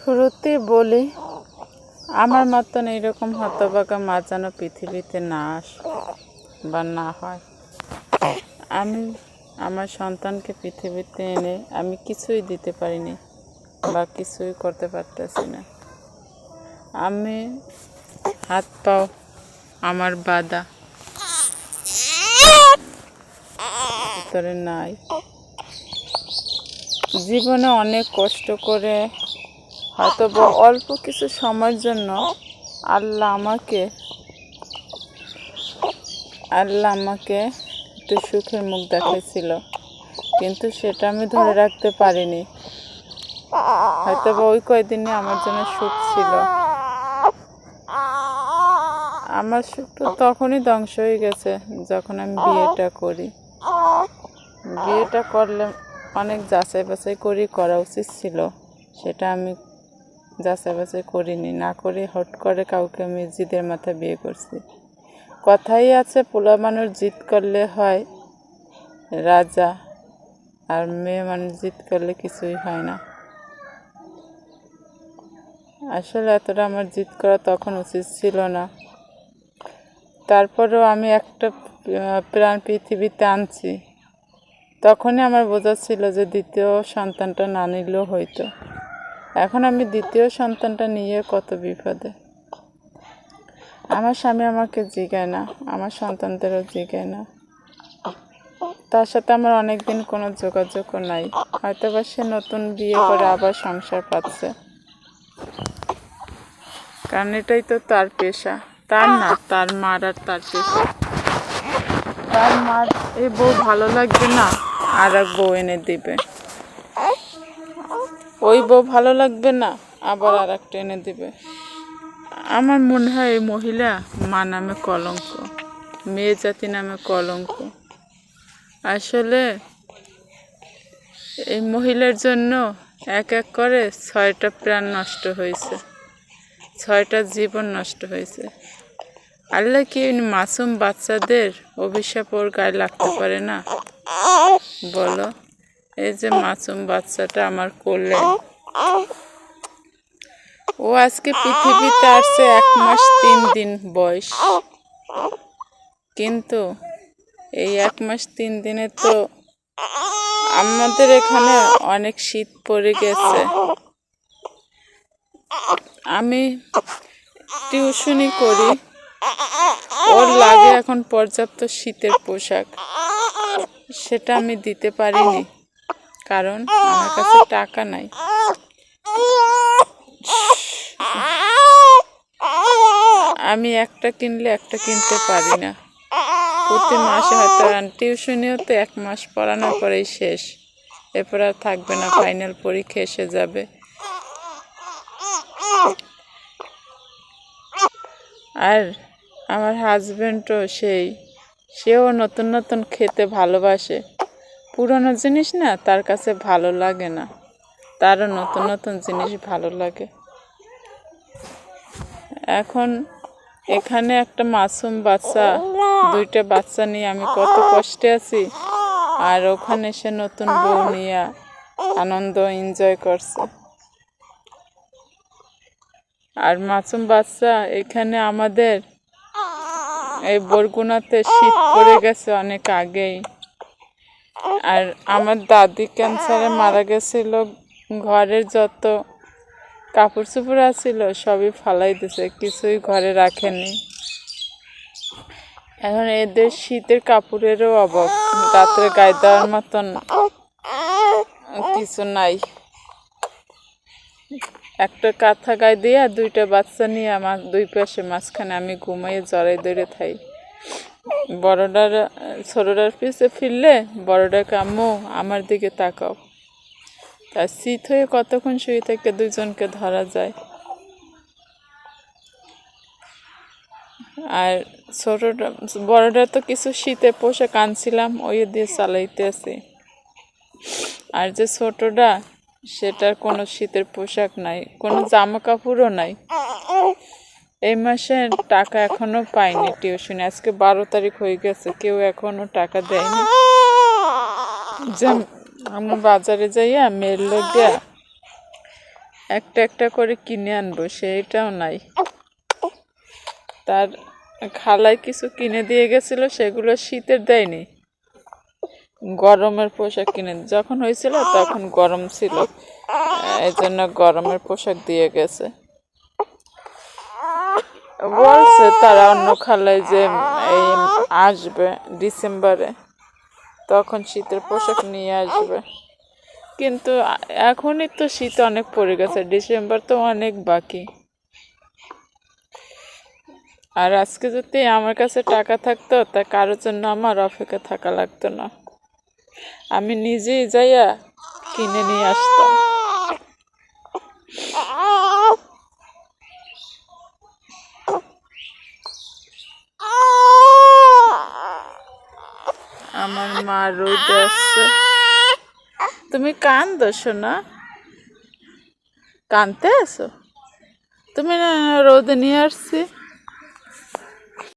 শুরুতে বলি, আমার মতন এইরকম হতভাগা মা যেন পৃথিবীতে না আসে বা না হয়। আমি আমার সন্তানকে পৃথিবীতে এনে আমি কিছুই দিতে পারিনি বা কিছুই করতে পারতেছি না। আমি হাত পাও আমার বাঁধা, ভিতরে নাই। জীবনে অনেক কষ্ট করে হয়তো অল্প কিছু সময়ের জন্য আল্লাহ আমাকে একটু সুখের মুখ দেখাইছিল, কিন্তু সেটা আমি ধরে রাখতে পারিনি। হয়তো ওই কয়দিনে আমার জন্য সুখ ছিল। আমার সুখ তো তখনই ধ্বংস হয়ে গেছে যখন আমি বিয়েটা করি। বিয়েটা করলে অনেক যাচাই বাছাই করা উচিত ছিল, সেটা আমি যাচাই বাছাই করিনি। না করে হট করে কাউকে আমি জিদের মাথায় বিয়ে করছি। কথাই আছে, পোলা মানুষ জিদ করলে হয় রাজা, আর মেয়ে মানুষ জিদ করলে কিছুই হয় না। আসলে এতটা আমার জিদ করা তখন উচিত ছিল না। তারপরেও আমি একটা প্রাণ পৃথিবীতে আনছি, তখনই আমার বোঝা ছিল যে দ্বিতীয় সন্তানটা না নিলেও হইতো। এখন আমি দ্বিতীয় সন্তানটা নিয়ে কত বিপদে। আমার স্বামী আমাকে জিগায় না, আমার সন্তানদেরও জিগায় না। তার সাথে আমার অনেক দিন কোনো যোগাযোগও নাই। হয়তো বা সে নতুন বিয়ে করে আবার সংসার পাচ্ছে, কারণ এটাই তো তার পেশা। তার না, তার মার আর তার পেশা। তার মার এই বউ ভালো লাগবে না, আর এক বউ এনে দিবে। ওই বউ ভালো লাগবে না, আবার আর একটা এনে দিবে। আমার মনে হয় এই মহিলা মা নামে কলঙ্ক, মেয়ে জাতি নামে কলঙ্ক। আসলে এই মহিলার জন্য এক এক করে 6টা প্রাণ নষ্ট হয়েছে, 6টা জীবন নষ্ট হয়েছে। আল্লাহ কি মাসুম বাচ্চাদের অভিশাপ ওর গায়ে লাগতে পারে না? বলো, এই যে মাসুম বাচ্চাটা আমার কোলে, ও আজকে পৃথিবীতে আসছে 1 মাস 3 দিন বয়স, কিন্তু এই 1 মাস 3 দিনে তো আমাদের এখানে অনেক শীত পড়ে গেছে। আমি টিউশনি করি, ওর লাগে এখন পর্যাপ্ত শীতের পোশাক, সেটা আমি দিতে পারিনি, কারণ আমার কাছে টাকা নাই। আমি একটা কিনলে একটা কিনতে পারি না। প্রতি মাসে হয়তো টিউশনিও তো 1 মাস পড়ানোর পরেই শেষ, এরপর আর থাকবে না, ফাইনাল পরীক্ষা এসে যাবে। আর আমার হাজব্যান্ডও সেও নতুন নতুন খেতে ভালোবাসে। পুরনো জিনিস না তার কাছে ভালো লাগে না, তারও নতুন নতুন জিনিস ভালো লাগে। এখন এখানে একটা মাসুম বাচ্চা, 2টা বাচ্চা নিয়ে আমি কত কষ্টে আছি, আর ওখানে সে নতুন বউ নিয়ে আনন্দ এনজয় করছে। আর মাসুম বাচ্চা এখানে আমাদের এই বরগুনাতে শীত পড়ে গেছে অনেক আগেই। আর আমার দাদি ক্যান্সারে মারা গেছিল, ঘরের যত কাপড় চোপড় আছিল সবই ফালাই দিছে, কিছুই ঘরে রাখেনি। এখন এদের শীতের কাপড়েরও অভাব, রাত্রে গায়ে দেওয়ার মতন কিছু নাই। একটা কাঁথা গায়ে দিয়ে 2টা বাচ্চা নিয়ে আমার 2 পাশে মাঝখানে আমি ঘুমাইয়ে জড়াই ধরে থাই। ছোটটার পিছে ফিরলে বড়টাকে, আম্মু আমার দিকে তাকাও। তার শীত হয়ে কতক্ষণ শুয়ে থেকে 2জনকে ধরা যায়। আর বড়টা তো কিছু শীতের পোশাক আনছিলাম, ওই দিয়ে চালাইতেছি। আর যে ছোটটা, সেটার কোনো শীতের পোশাক নাই, কোনো জামা কাপড়ও নাই। এই মাসে টাকা এখনো পাইনি টিউশনে, আজকে 12 তারিখ হয়ে গেছে, কেউ এখনো টাকা দেয়নি। যে আমরা বাজারে যাইয়া মেয়ের লোক দিয়া একটা একটা করে কিনে আনবো, সেইটাও নাই। তার খালায় কিছু কিনে দিয়ে গেছিল, সেগুলো শীতের দেয়নি, গরমের পোশাক কিনে যখন হয়েছিল তখন গরম ছিল, এই জন্য গরমের পোশাক দিয়ে গেছে। বলছে তারা অন্য খালায় যে এই আসবে ডিসেম্বরে, তখন শীতের পোশাক নিয়ে আসবে। কিন্তু এখনই তো শীত অনেক পড়ে গেছে, ডিসেম্বর তো অনেক বাকি। আর আজকে যদি আমার কাছে টাকা থাকতো, তা কারোর জন্য আমার অপেক্ষা থাকা লাগতো না, আমি নিজেই যাইয়া কিনে নিয়ে আসতাম। আমার মা রোদে আসছে। তুমি কান্দছো না? কানতে আছো? তুমি না রোদে নিয়ে আসছি।